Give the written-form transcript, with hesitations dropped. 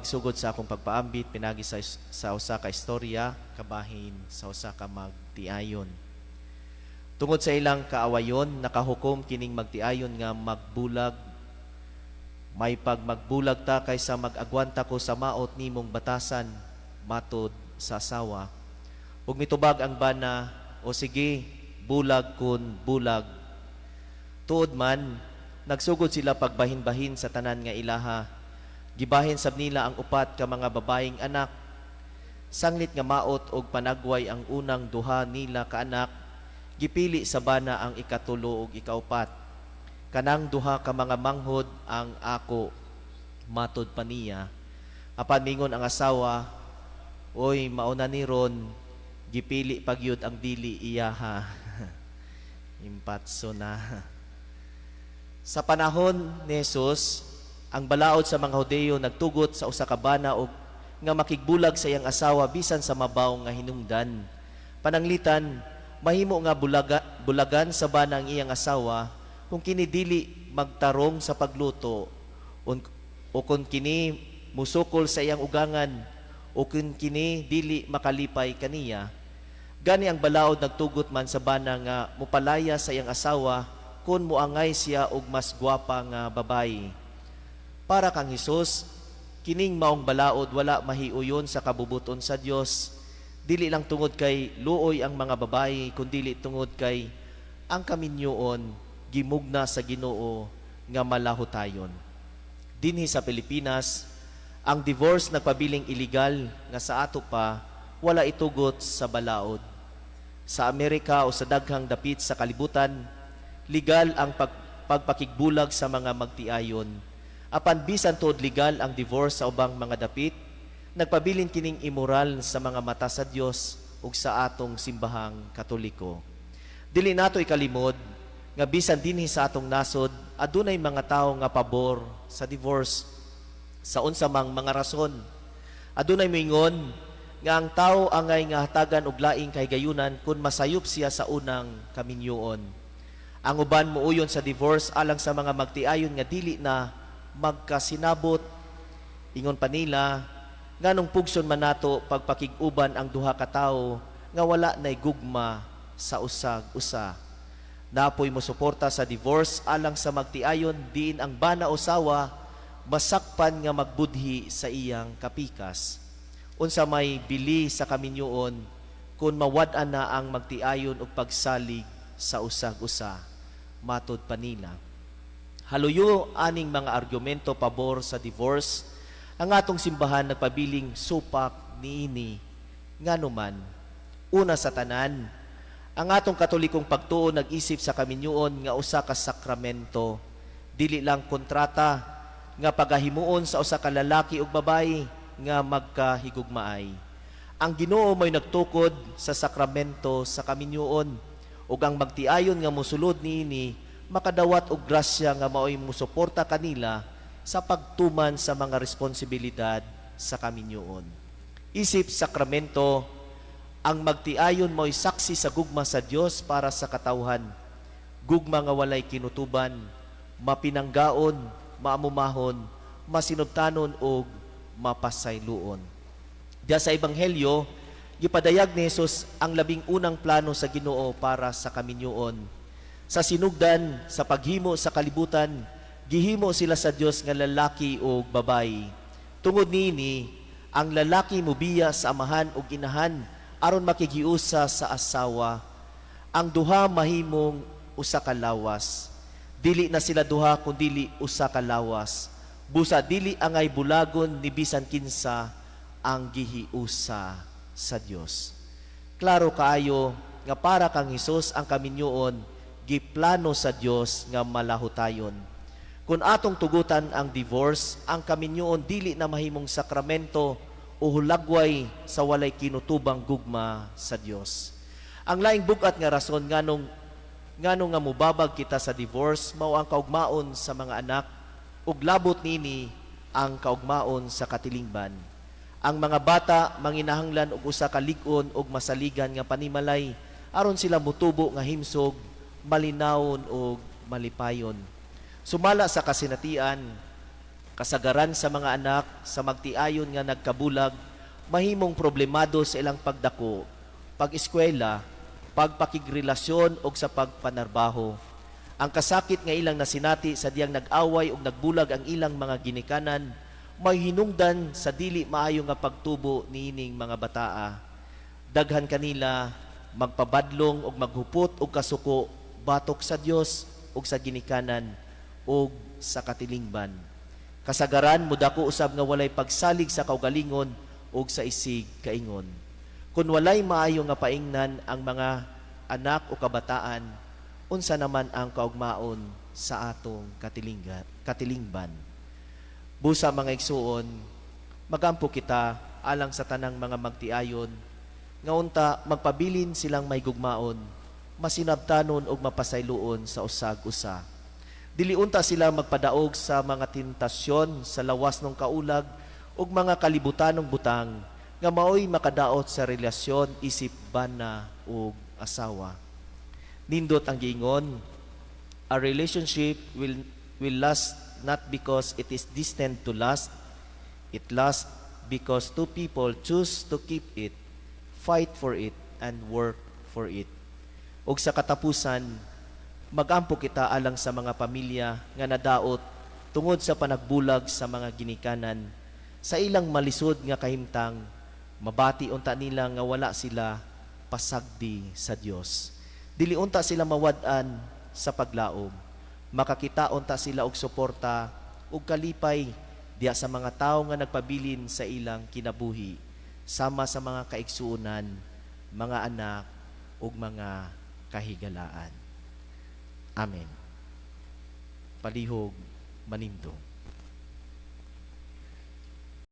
Sugod sa akong pagpaambit pinagi sa usa ka istorya kabahin sa usa ka magtiayon. Tungod sa ilang kaawayon nakahukom kining magtiayon nga magbulag. May pag magbulag ta kaysa mag-agwanta ko sa maot nimong batasan matod sa asawa. Ug mitubag ang bana, o sige, bulag kun bulag. Tuod man nagsugod sila pagbahin-bahin sa tanan nga ilaha. Gibahin sab nila ang upat ka mga babaeng anak. Sanglit nga maot og panagway ang unang duha nila ka anak. Gipili sa bana ang ikatulo ug ikaupat. Kanang duha ka mga manghod ang ako, matod pa niya. Apan mingon ang asawa, oy mauna ni ron, gipili pagyud ang dili iyaha. Impatso na. Sa panahon ni Jesus, ang balaod sa mga Hudeyo nagtugot sa usa ka bana og nga makigbulag sa iyang asawa bisan sa mabaw nga hinungdan. Pananglitan, mahimo nga bulagan sa bana ang iyang asawa kung kini dili magtarong sa pagluto o kung kini musukol sa iyang ugangan o kung kini dili makalipay kaniya. Gani ang balaod nagtugot man sa bana nga mupalaya sa iyang asawa kung muangay siya og mas gwapa nga babayi. Para kang Hesus, kining maong balaod wala mahiuyon sa kabubuton sa Dios. Dili lang tungod kay luoy ang mga babayi, kundi tungod kay ang kaminyoon gimugna sa Ginoo nga malahutayon. Dinhi sa Pilipinas, ang divorce nagpabiling illegal nga sa ato pa wala itugot sa balaod. Sa Amerika o sa daghang dapit sa kalibutan, legal ang pagpakigbulag sa mga magtiayon. Apan bisan tuod legal ang divorce sa ubang mga dapit, nagpabilin kining immoral sa mga mata sa Dios ug sa atong simbahang Katoliko. Dili nato ikalimod nga bisan dinhi sa atong nasod adunay mga tawo nga pabor sa divorce sa unsa mang mga rason. Adunay moingon nga ang tawo angay nga hatagan og laing kahigayunan kun masayop siya sa unang kaminyoon. Ang uban muuyon sa divorce alang sa mga magtiayon nga dili na magkasinabot. Ingon pa nila nganong pugson man nato pagpakig-uban ang duha ka tawo nga wala nay gugma sa usag-usa. Napoy mo suporta sa divorce alang sa magtiayon diin ang bana o sawa masakpan nga magbudhi sa iyang kapikas. Unsa may bili sa kaminyoon kun mawad-an na ang magtiayon og pagsalig sa usag-usa, matod pa nila. Haluyo aning mga argumento pabor sa divorce, ang atong simbahan nagpabiling supak niini. Nganuman, una sa tanan, ang atong katolikong pagtuo nag-isip sa kaminyoon nga usa ka sakramento, dili lang kontrata nga pagahimuon sa usa ka lalaki ug babayi nga magkahigugmaay. Ang Ginoo may nagtukod sa sakramento sa kaminyoon ug ang magtiayon nga mosulod niini makadawat og grasya nga mao'y musuporta kanila sa pagtuman sa mga responsibilidad sa kaminyoon. Isip sakramento, ang magtiayon mo'y saksi sa gugma sa Dios para sa katawhan. Gugma nga walay kinutuban, mapinanggaon, maamumahon, masinubtanon og mapasayloon. Diya sa Ebanghelyo, gipadayag ni Jesus ang labing unang plano sa Ginoo para sa kaminyoon. Sa sinugdan, sa paghimo sa kalibutan, gihimo sila sa Dios nga lalaki o babayi. Tungod niini, ang lalaki mubiya sa amahan o inahan aron makigiusa sa asawa. Ang duha mahimong usa ka lawas. Dili na sila duha kundi usa ka lawas. Busa dili angay bulagon ni bisan kinsa ang gihiusa sa Dios. Klaro kaayo nga para kang Hesus ang kaminyoon giplano sa Dios nga malahutayon. Kung atong tugutan ang divorce, ang kaminyoon dili na mahimong sakramento o hulagway sa walay kinutubang gugma sa Dios. Ang laing bugat nga rason nganong nga mubabag kita sa divorce mao ang kaugmaon sa mga anak ug labot nini ang kaugmaon sa katilingban. Ang mga bata manginahanglan og usa ka lig-on ug masaligan nga panimalay aron sila mutubo nga himsog, malinawon o malipayon. Sumala sa kasinatian, Kasagaran sa mga anak sa magtiayon nga nagkabulag, mahimong problemado sa ilang pagdako, pag-eskwela, pagpakigrelasyon o sa pagpanarbaho. Ang kasakit nga ilang nasinati sa diyang nag-away o nagbulag ang ilang mga ginikanan, may hinungdan sa dili maayo nga pagtubo niining mga bataa. Daghan kanila magpabadlong o maghupot o kasuko batok sa Dios o sa ginikanan o sa katilingban. Kasagaran mudako usab nga walay pagsalig sa kaugalingon o sa isig kaingon. Kung walay maayo nga paingnan ang mga anak o kabataan, unsa naman ang kaugmaon sa atong katilingban. Busa mga igsuon, magampo kita alang sa tanang mga magtiayon, nga unta magpabilin silang may gugmaon, masinabtanon o mapasayloon sa usag-usa. Dili unta sila magpadaog sa mga tentasyon sa lawas ng kaulag ug mga kalibutanong butang nga maoy makadaot sa relasyon isip bana ug asawa. Nindot ang giingon, a relationship will last not because it is destined to last, it lasts because two people choose to keep it, fight for it, and work for it. Ug sa katapusan, magampo kita alang sa mga pamilya nga nadaot tungod sa panagbulag sa mga ginikanan, sa ilang malisod nga kahimtang, mabati unta nila nga wala sila pasagdi sa Dios. Dili unta sila mawad-an sa paglaom. Makakita unta sila og suporta ug kalipay diya sa mga tawo nga nagpabilin sa ilang kinabuhi, sama sa mga kaigsuonan, mga anak ug mga kahigalaan. Amen. Palihog manindong.